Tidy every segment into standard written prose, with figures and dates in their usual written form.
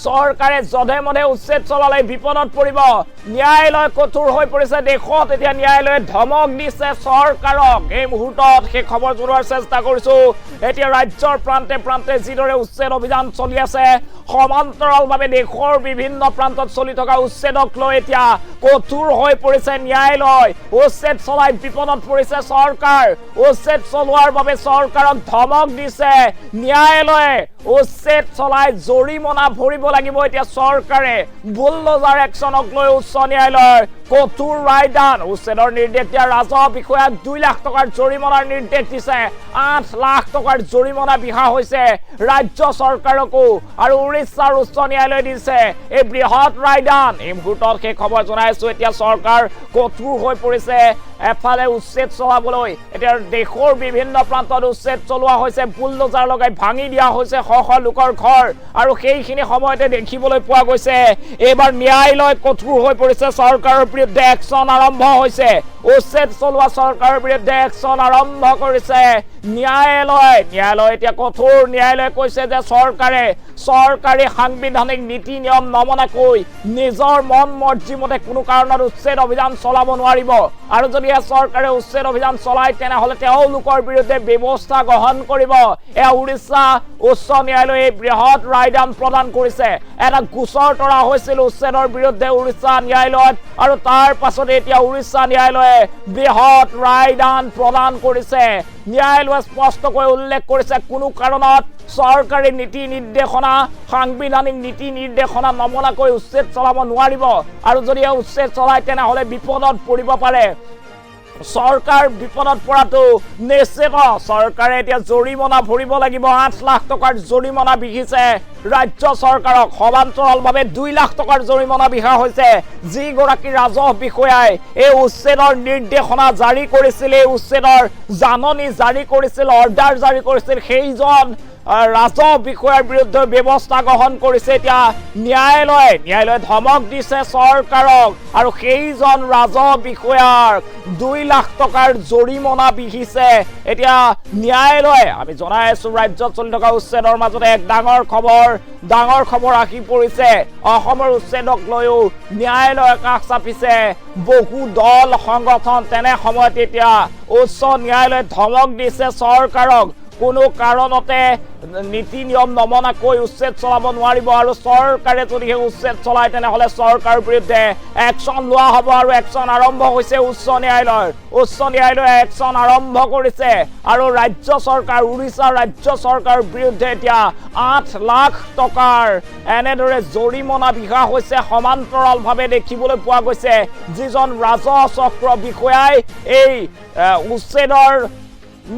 চৰকাৰে জধে মধে উচ্ছেদ চলালে বিপদত পৰিব ন্যায়ালয় কঠোৰ হৈ পৰিছে দেশত এতিয়া ন্যায়ালয়ে ধমক দিছে চৰকাৰক এই মুহূৰ্তত সেই খবৰ জনোৱাৰ চেষ্টা কৰিছো এতিয়া ৰাজ্যৰ প্ৰান্তে প্ৰান্তে যিদৰে উচ্ছেদ অভিযান চলি আছে সমান্তৰালভাৱে দেশৰ বিভিন্ন প্ৰান্তত চলি থকা উচ্ছেদক লৈ এতিয়া কঠোৰ হৈ পৰিছে ন্যায়ালয় উচ্ছেদ চলাই বিপদত পৰিছে চৰকাৰ উচ্ছেদ চলোৱাৰ বাবে চৰকাৰক ধমক দিছে ন্যায়ালয়ে উচ্ছেদ চলাই জৰিমনা ভৰিব লাগিব এতিয়া চৰকাৰে বুলডোজাৰ একচনক লৈ উচ্চ ন্যায়ালয়ৰ কঠোৰ ৰায়দান উচ্ছেদৰ নিৰ্দেশ দিয়া ৰাজহ বিষয়াক 2 লাখ টকাৰ জৰিমনাৰ নিৰ্দেশ দিছে 8 লাখ টকাৰ জৰিমনা বিহা হৈছে ৰাজ্য চৰকাৰকো আৰু উৰিষ্যাৰ উচ্চ ন্যায়ালয়ে দিছে এই বৃহৎ ৰায়দান এই মুহূৰ্তত সেই খবৰ জনাইছো এতিয়া চৰকাৰ কঠোৰ হৈ পৰিছে এফালে উচ্ছেদ চলাবলৈ এতিয়া দেশৰ বিভিন্ন প্ৰান্তত উচ্ছেদ চলোৱা হৈছে বুলডোজাৰ লগাই ভাঙি দিয়া হৈছে শ শ লোকৰ ঘৰ আৰু সেইখিনি সময়তে দেখিবলৈ পোৱা গৈছে এবাৰ ন্যায়ালয় কঠোৰ হৈ পৰিছে চৰকাৰৰ বিৰুদ্ধে একচন আৰম্ভ হৈছে উচ্ছেদ চলোৱা চৰকাৰৰ বিৰুদ্ধে একচন আৰম্ভ কৰিছে ন্যায়ালয় এতিয়া কঠোৰ ন্যায়ালয়ে কৈছে যে চৰকাৰী সাংবিধানিক নীতি নিয়ম নমনাকৈ নিজৰ মন মৰ্জি মতে কোনো কাৰণত উচ্ছেদ অভিযান চলাব নোৱাৰিব আৰু যদি চৰকাৰে উচ্ছেদ অভিযান চলাই তেনেহলে তেওঁলোকৰ বিৰুদ্ধে ব্যৱস্থা গ্ৰহণ কৰিব এয়া উৰিষ্যা উচ্চ ন্যায়ালয়ে বৃহৎ ৰায়দান প্ৰদান কৰিছে এটা গোচৰ তৰা হৈছিল উচ্ছেদৰ বিৰুদ্ধে উৰিষ্যা ন্যায়ালয়ত আৰু তাৰ পাছতে এতিয়া উৰিষ্যা ন্যায়ালয়ে বৃহৎ ৰায়দান প্ৰদান কৰিছে ন্যায়ালয়ে স্পষ্টকৈ উল্লেখ কৰিছে কোনো কাৰণত চৰকাৰী নীতি নিৰ্দেশনা সাংবিধানিক নীতি নিৰ্দেশনা নমনাকৈ উচ্ছেদ চলাব নোৱাৰিব আৰু যদি উচ্ছেদ চলাই তেনেহলে বিপদত পৰিব পাৰে চৰকাৰ বিপদত পৰাটো নিশ্চিত চৰকাৰে এতিয়া জৰিমনা ভৰিব লাগিব 8 লাখ টকাৰ জৰিমনা বিহিছে ৰাজ্য চৰকাৰক সমান্তৰালভাৱে 2 লাখ টকাৰ জৰিমনা বিহা হৈছে যি গৰাকী ৰাজহ বিষয়াই এই উচ্ছেদৰ নিৰ্দেশনা জাৰি কৰিছিল এই উচ্ছেদৰ জাননী জাৰি কৰিছিল অৰ্ডাৰ জাৰি কৰিছিল সেইজন ৰাজহ বিষয়াৰ বিৰুদ্ধে ব্যৱস্থা গ্ৰহণ কৰিছে এতিয়া ন্যায়ালয়ে ধমক দিছে চৰকাৰক আৰু সেইজন ৰাজহ বিষয়াৰ 2 লাখ টকাৰ জৰিমনা বিহিছে এতিয়া ন্যায়ালয়ে আমি জনাই আছো ৰাজ্যত চলি থকা উচ্ছেদৰ মাজতে এক ডাঙৰ খবৰ আহি পৰিছে অসমৰ উচ্ছেদক লৈও ন্যায়ালয়ে কাষ চাপিছে বহু দল সংগঠন তেনে সময়ত এতিয়া উচ্চ ন্যায়ালয়ে ধমক দিছে চৰকাৰক কোনো কাৰণতে নীতি নিয়ম নমনাকৈ উচ্ছেদ চলাব নোৱাৰিব আৰু চৰকাৰে যদি উচ্ছেদ চলাই তেনেহলে চৰকাৰৰ বিৰুদ্ধে একচন লোৱা হ'ব আৰু একচন আৰম্ভ হৈছে উচ্চ ন্যায়ালয়ে একচন আৰম্ভ কৰিছে আৰু ৰাজ্য চৰকাৰ উৰিষ্যা ৰাজ্য চৰকাৰৰ বিৰুদ্ধে এতিয়া 8 লাখ টকাৰ এনেদৰে জৰিমনা বিহা হৈছে সমান্তৰালভাৱে দেখিবলৈ পোৱা গৈছে যিজন ৰাজহ চক্ৰ বিষয়াই এই উচ্ছেদৰ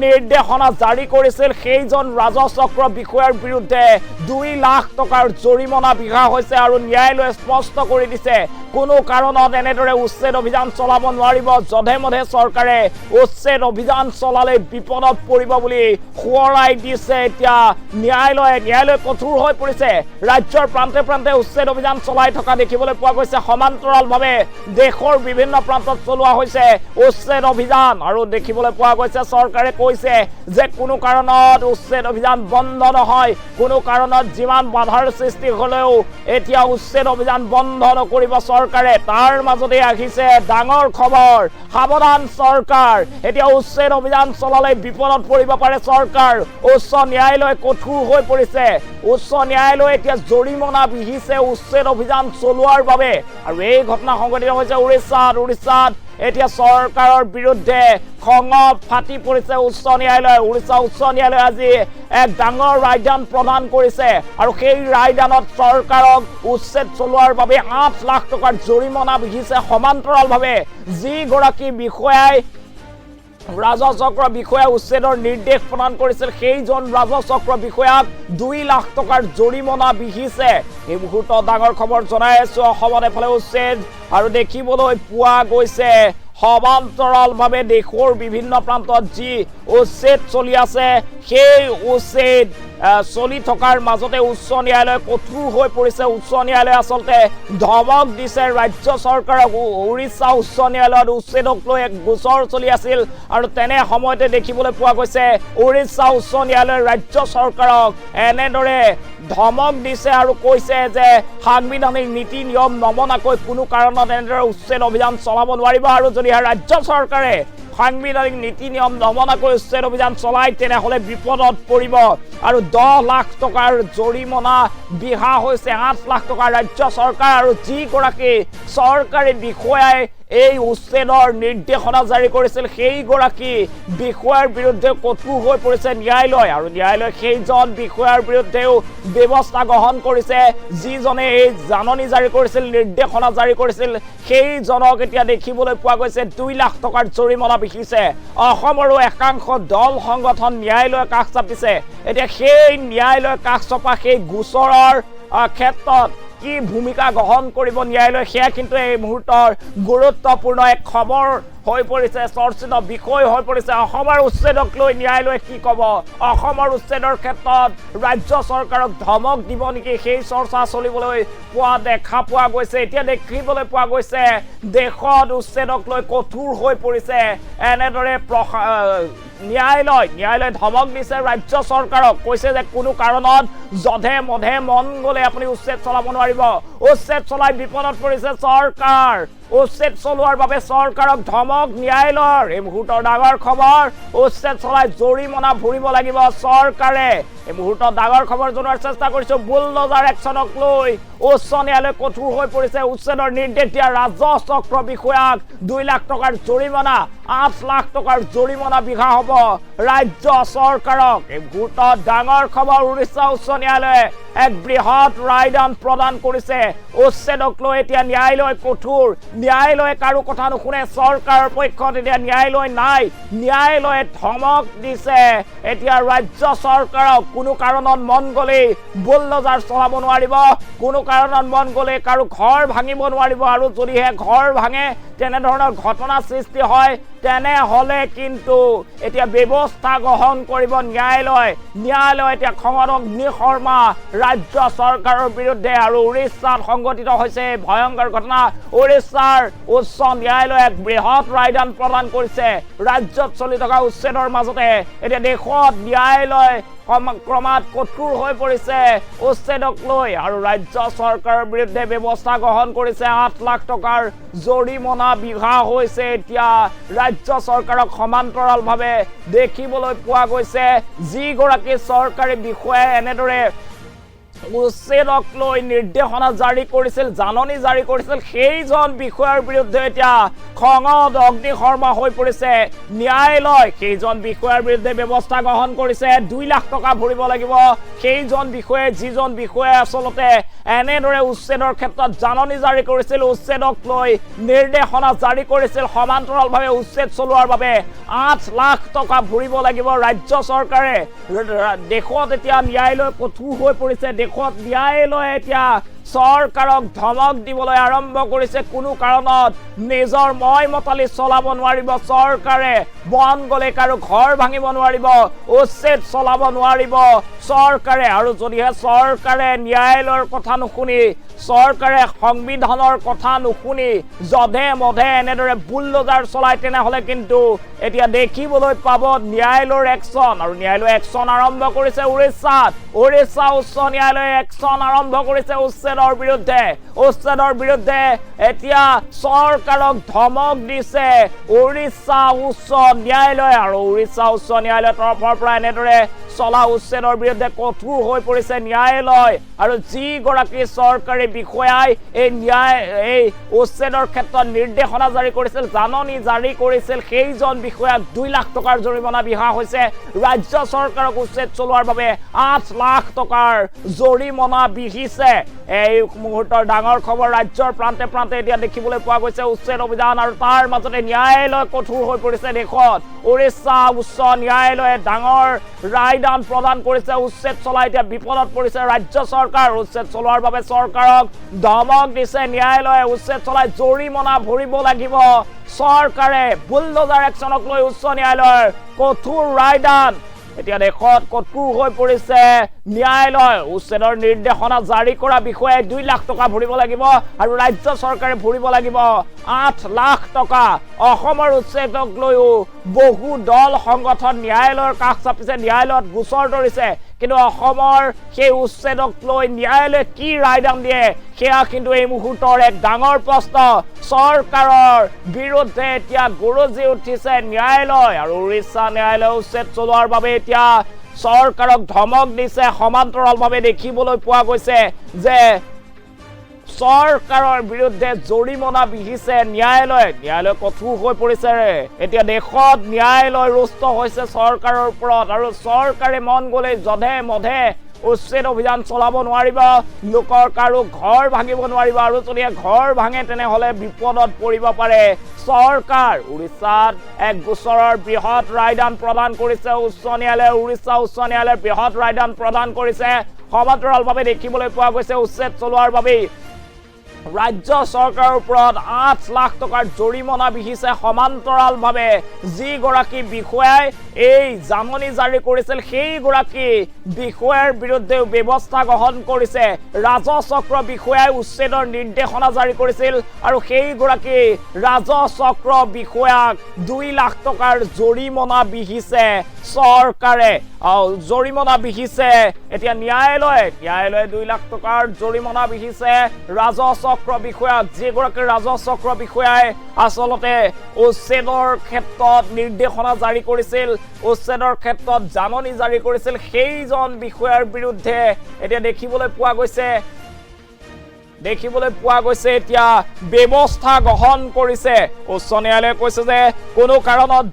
নিৰ্দেশনা জাৰি কৰিছিল সেইজন ৰাজহ চক্ৰ বিষয়াৰ বিৰুদ্ধে 2 লাখ টকাৰ জৰিমনা বিহা হৈছে আৰু ন্যায়ালয়ে স্পষ্ট কৰি দিছে কোনো কাৰণত এনেদৰে উচ্ছেদ অভিযান চলাব নোৱাৰিব জধে মধে চৰকাৰে উচ্ছেদ অভিযান চলালে বিপদত পৰিব বুলি সোঁৱৰাই দিছে এতিয়া ন্যায়ালয়ে কঠোৰ হৈ পৰিছে ৰাজ্যৰ প্ৰান্তে প্ৰান্তে উচ্ছেদ অভিযান চলাই থকা দেখিবলৈ পোৱা গৈছে সমান্তৰালভাৱে দেশৰ বিভিন্ন প্ৰান্তত চলোৱা হৈছে উচ্ছেদ অভিযান আৰু দেখিবলৈ পোৱা গৈছে চৰকাৰে কৈছে যে কোনো কাৰণত উচ্ছেদ অভিযান বন্ধ নহয় কোনো কাৰণত যিমান বাধাৰ সৃষ্টি হলেও এতিয়া উচ্ছেদ অভিযান বন্ধ নকৰিব চৰকাৰে তাৰ মাজতে আহিছে ডাঙৰ খবৰ সাৱধান চৰকাৰ এতিয়া উচ্ছেদ অভিযান চলালে বিপদত পৰিব পাৰে চৰকাৰ উচ্চ ন্যায়ালয় কঠোৰ হৈ পৰিছে উচ্চ ন্যায়ালয়ে এতিয়া জৰিমনা বিহিছে উচ্ছেদ অভিযান চলোৱাৰ বাবে আৰু এই ঘটনা সংঘটিত হৈছে উৰিষ্যাত এতিয়া চৰকাৰৰ বিৰুদ্ধে খঙত ফাটি পৰিছে উচ্চ ন্যায়ালয় উৰিষ্যা উচ্চ ন্যায়ালয়ে আজি এক ডাঙৰ ৰায়দান প্ৰদান কৰিছে আৰু সেই ৰায়দানত চৰকাৰক উচ্ছেদ চলোৱাৰ বাবে 8 লাখ টকাৰ জৰিমনা বিহিছে সমান্তৰালভাৱে যি গৰাকী বিষয়াই ৰাজহ চক্ৰ বিষয়া উচ্ছেদৰ নিৰ্দেশ প্ৰদান কৰিছিল সেইজন ৰাজহ চক্ৰ বিষয়াক 2 লাখ টকাৰ জৰিমনা বিহিছে এই মুহূৰ্তত ডাঙৰ খবৰ জনাই আছো অসমত এফালে উচ্ছেদ আৰু দেখিবলৈ পোৱা গৈছে সমান্তৰালভাৱে দেশৰ বিভিন্ন প্ৰান্তত যি উচ্ছেদ চলি আছে সেই উচ্ছেদ চলি থকাৰ মাজতে উচ্চ ন্যায়ালয় কঠোৰ হৈ পৰিছে উচ্চ ন্যায়ালয়ে আচলতে ধমক দিছে ৰাজ্য চৰকাৰক উৰিষ্যা উচ্চ ন্যায়ালয়ত উচ্ছেদক লৈ এক গোচৰ চলি আছিল আৰু তেনে সময়তে দেখিবলৈ পোৱা গৈছে উৰিষ্যা উচ্চ ন্যায়ালয়ে ৰাজ্য চৰকাৰক এনেদৰে ধমক দিছে আৰু কৈছে যে সাংবিধানিক নীতি নিয়ম নমনাকৈ কোনো কাৰণত এনেদৰে উচ্ছেদ অভিযান চলাব নোৱাৰিব আৰু যদিহে ৰাজ্য চৰকাৰে সাংবিধানিক নীতি নিয়ম নমনাকৈ উচ্ছেদ অভিযান চলায় তেনেহ'লে বিপদত পৰিব আৰু 10 লাখ টকাৰ জৰিমনা বিহা হৈছে 8 লাখ টকা ৰাজ্য চৰকাৰ আৰু যিগৰাকী চৰকাৰী বিষয়াই এই উচ্ছেদৰ নিৰ্দেশনা জাৰি কৰিছিল সেইগৰাকী বিষয়াৰ বিৰুদ্ধে কঠোৰ হৈ পৰিছে ন্যায়ালয় আৰু ন্যায়ালয় সেইজন বিষয়াৰ বিৰুদ্ধেও ব্যৱস্থা গ্ৰহণ কৰিছে যিজনে এই জাননী জাৰি কৰিছিল নিৰ্দেশনা জাৰি কৰিছিল সেইজনক এতিয়া দেখিবলৈ পোৱা গৈছে 2 লাখ টকাৰ জৰিমনা বিহিছে অসমৰো একাংশ দল সংগঠন ন্যায়ালয় কাষ চাপিছে এতিয়া সেই ন্যায়ালয় কাষ চপা সেই গোচৰৰ ক্ষেত্ৰত কি ভূমিকা গ্ৰহণ কৰিব ন্যায়ালয় সেয়া কিন্তু এই মুহূৰ্তৰ গুৰুত্বপূৰ্ণ এক খবৰ হৈ পৰিছে চৰ্চিত বিষয় হৈ পৰিছে অসমৰ উচ্ছেদক লৈ ন্যায়ালয়ে কি ক'ব অসমৰ উচ্ছেদৰ ক্ষেত্ৰত ৰাজ্য চৰকাৰক ধমক দিব নেকি সেই চৰ্চা চলিবলৈ দেখা পোৱা গৈছে এতিয়া দেখিবলৈ পোৱা গৈছে দেশত উচ্ছেদক লৈ কঠোৰ হৈ পৰিছে এনেদৰে ন্যায়ালয় ধমক দিছে ৰাজ্য চৰকাৰক কৈছে যে কোনো কাৰণত যধে মধে মন গ'লে আপুনি উচ্ছেদ চলাব নোৱাৰিব উচ্ছেদ চলাই বিপদত পৰিছে চৰকাৰ উচ্ছেদ চলোৱাৰ বাবে চৰকাৰক ধমক ন্যায়ালয়ৰ এই মুহূৰ্তৰ ডাঙৰ খবৰ উচ্ছেদ চলাই জৰিমনা ভৰিব লাগিব চৰকাৰে এই মুহূৰ্তত ডাঙৰ খবৰ জনোৱাৰ চেষ্টা কৰিছো বুলডোজাৰ একচনক লৈ উচ্চ ন্যায়ালয় কঠোৰ হৈ পৰিছে উচ্ছেদৰ নিৰ্দেশ দিয়া ৰাজহ চক্ৰ বিষয়াক 2 লাখ টকাৰ জৰিমনা 8 লাখ টকাৰ জৰিমনা বিহা হ'ব ৰাজ্য চৰকাৰক এই মুহূৰ্তত ডাঙৰ খবৰ উৰিষ্যা উচ্চ ন্যায়ালয়ে এক বৃহৎ ৰায়দান প্ৰদান কৰিছে উচ্ছেদক লৈ এতিয়া ন্যায়ালয় কঠোৰ ন্যায়ালয়ে কাৰো কথা নুশুনে চৰকাৰৰ পক্ষত এতিয়া ন্যায়ালয় নাই ন্যায়ালয়ে ধমক দিছে এতিয়া ৰাজ্য চৰকাৰক কোনো কাৰণত মন গ'লে বুলডোজাৰ চলাব নোৱাৰিব কোনো কাৰণত মন গ'লে কাৰো ঘৰ ভাঙিব নোৱাৰিব আৰু যদিহে ঘৰ ভাঙে তেনে ধৰণৰ ঘটনা সৃষ্টি হয় তেনেহ'লে কিন্তু এতিয়া ব্যৱস্থা গ্ৰহণ কৰিব ন্যায়ালয় এতিয়া খঙত অগ্নিশৰ্মা ৰাজ্য চৰকাৰৰ বিৰুদ্ধে আৰু উৰিষ্যাত সংঘটিত হৈছে ভয়ংকৰ ঘটনা উৰিষ্যাৰ উচ্চ ন্যায়ালয়ে এক বৃহৎ ৰায়দান প্ৰদান কৰিছে ৰাজ্যত চলি থকা উচ্ছেদৰ মাজতে এতিয়া দেশত ন্যায়ালয় ক্ৰমাৎ কঠোৰ হৈ পৰিছে উচ্ছেদক লৈ আৰু ৰাজ্য চৰকাৰৰ বিৰুদ্ধে ব্যৱস্থা গ্ৰহণ কৰিছে 8 লাখ টকাৰ জৰিমনা বিহা হৈছে এতিয়া ৰাজ্য চৰকাৰক সমান্তৰালভাৱে দেখিবলৈ পোৱা গৈছে যিগৰাকী চৰকাৰী বিষয়াই এনেদৰে উচ্ছেদক লৈ নিৰ্দেশনা জাৰি কৰিছিল জাননী জাৰি কৰিছিল সেইজন বিষয়াৰ বিৰুদ্ধে এতিয়া খঙত অগ্নিশৰ্মা হৈ পৰিছে ন্যায়ালয় সেইজন বিষয়াৰ বিৰুদ্ধে ব্যৱস্থা গ্ৰহণ কৰিছে 2 লাখ টকা ভৰিব লাগিব সেইজন বিষয়াই যিজন বিষয়াই আচলতে এনেদৰে উচ্ছেদৰ ক্ষেত্ৰত জাননী জাৰি কৰিছিল উচ্ছেদক লৈ নিৰ্দেশনা জাৰি কৰিছিল সমান্তৰালভাৱে উচ্ছেদ চলোৱাৰ বাবে 8 লাখ টকা ভৰিব লাগিব ৰাজ্য চৰকাৰে দেশত এতিয়া ন্যায়ালয় কঠোৰ হৈ পৰিছে দেশত ন্যায়ালয়ে এতিয়া চৰকাৰক ধমক দিবলৈ আৰম্ভ কৰিছে কোনো কাৰণত নিজৰ মতালি চলাব নোৱাৰিব চৰকাৰে বন গ'লে কাৰো ঘৰ ভাঙিব নোৱাৰিব উচ্ছেদ চলাব নোৱাৰিব চৰকাৰে আৰু যদিহে চৰকাৰে ন্যায়ালয়ৰ কথা নুশুনি চৰকাৰে সংবিধানৰ কথা নুশুনি যধে মধে এনেদৰে বুলডোজাৰ চলায় তেনেহ'লে কিন্তু এতিয়া দেখিবলৈ পাব ন্যায়ালয়ৰ একচন আৰু ন্যায়ালয়ে একচন আৰম্ভ কৰিছে উৰিষ্যা উচ্চ ন্যায়ালয়ে একচন আৰম্ভ কৰিছে উচ্ছেদৰ বিৰুদ্ধে এতিয়া চৰকাৰক ধমক দিছে উৰিষ্যা উচ্চ ন্যায়ালয় আৰু উৰিষ্যা উচ্চ ন্যায়ালয়ৰ তৰফৰ পৰা এনেদৰে চলা উচ্ছেদৰ বিৰুদ্ধে কঠোৰ হৈ পৰিছে ন্যায়ালয় আৰু যিগৰাকী চৰকাৰী বিষয়াই এই উচ্ছেদৰ ক্ষেত্ৰত নিৰ্দেশনা জাৰি কৰিছিল জাননী জাৰি কৰিছিল সেইজন বিষয়াক 2 লাখ টকাৰ জৰিমনা বিহা হৈছে ৰাজ্য চৰকাৰক উচ্ছেদ চলোৱাৰ বাবে 8 লাখ টকাৰ জৰিমনা বিহিছে এই মুহূৰ্তৰ ডাঙৰ খবৰ ৰাজ্যৰ প্ৰান্তে প্ৰান্তে এতিয়া দেখিবলৈ পোৱা গৈছে উচ্ছেদ অভিযান আৰু তাৰ মাজতে ন্যায়ালয় কঠোৰ হৈ পৰিছে দেশত উৰিষ্যা উচ্চ ন্যায়ালয়ে ডাঙৰ ৰায়দান প্ৰদান কৰিছে উচ্ছেদ চলাই এতিয়া বিপদত পৰিছে ৰাজ্য চৰকাৰ উচ্ছেদ চলোৱাৰ বাবে চৰকাৰক ধমক দিছে ন্যায়ালয়ে উচ্ছেদ চলাই জৰিমনা ভৰিব লাগিব চৰকাৰে বুলডোজাৰ একচনক লৈ উচ্চ ন্যায়ালয়ৰ কঠোৰ ৰায়দান এতিয়া দেশত কঠোৰ হৈ পৰিছে ন্যায়ালয় উচ্ছেদৰ নিৰ্দেশনা জাৰি কৰা বিষয়ে 2 লাখ টকা ভৰিব লাগিব আৰু ৰাজ্য চৰকাৰে ভৰিব লাগিব 8 লাখ টকা অসমৰ উচ্ছেদক লৈও বহু দল সংগঠন ন্যায়ালয়ৰ কাষ চাপিছে ন্যায়ালয়ত গোচৰ ধৰিছে কিন্তু অসমৰ সেই উচ্ছেদক লৈ ন্যায়ালয়ে কি ৰায়দান দিয়ে সেয়া কিন্তু এই মুহূৰ্তৰ এক ডাঙৰ প্ৰশ্ন চৰকাৰৰ বিৰুদ্ধে এতিয়া গৰজি উঠিছে ন্যায়ালয় আৰু উৰিষ্যা ন্যায়ালয় উচ্ছেদ চলোৱাৰ বাবে এতিয়া চৰকাৰক ধমক দিছে সমান্তৰালভাৱে দেখিবলৈ পোৱা গৈছে যে চৰকাৰৰ বিৰুদ্ধে জৰিমনা বিহিছে ন্যায়ালয় কঠোৰ হৈ পৰিছে এতিয়া দেশত ন্যায়ালয় ৰুষ্ট হৈছে চৰকাৰৰ ওপৰত আৰু চৰকাৰে মন গ'লে জধে মধে উচ্ছেদ অভিযান চলাব নোৱাৰিব লোকৰ কাৰো ঘৰ ভাঙিব নোৱাৰিব আৰু যদি ঘৰ ভাঙে তেনেহ'লে বিপদত পৰিব পাৰে চৰকাৰ উৰিষ্যাত এক গোচৰৰ বৃহৎ ৰায়দান প্ৰদান কৰিছে উচ্চ ন্যায়ালয়ে উৰিষ্যা উচ্চ ন্যায়ালয়ে বৃহৎ ৰায়দান প্ৰদান কৰিছে সমান্তৰালভাৱে দেখিবলৈ পোৱা গৈছে উচ্ছেদ চলোৱাৰ বাবে ৰাজ্য চৰকাৰৰ ওপৰত 8 লাখ টকাৰ জৰিমনা বিহিছে সমান্তৰালভাৱে যি গৰাকী বিষয়াই এই জাননী জাৰি কৰিছিল সেই গৰাকী বিষয়াৰ বিৰুদ্ধে ব্যৱস্থা গ্ৰহণ কৰিছে ৰাজচক্ৰ বিষয়াই উচ্ছেদৰ নিৰ্দেশনা জাৰি কৰিছিল আৰু সেই গৰাকী ৰাজচক্ৰ বিষয়াক 2 লাখ টকাৰ জৰিমনা বিহিছে চৰকাৰে জৰিমনা বিহিছে এতিয়া ন্যায়ালয়ে 2 লাখ টকাৰ জৰিমনা বিহিছে ৰাজচক্ৰ বিষয়াক যিগৰাকী ৰাজচক্ৰ বিষয়াই আচলতে উচ্ছেদৰ ক্ষেত্ৰত নিৰ্দেশনা জাৰি কৰিছিল উচ্ছেদৰ ক্ষেত্ৰত জাননী জাৰি কৰিছিল সেইজন বিষয়াৰ বিৰুদ্ধে এতিয়া দেখিবলৈ পোৱা গৈছে এতিয়া ব্যৱস্থা গ্ৰহণ কৰিছে উচ্চ ন্যায়ালয়ে কৈছে যে কোনো কাৰণত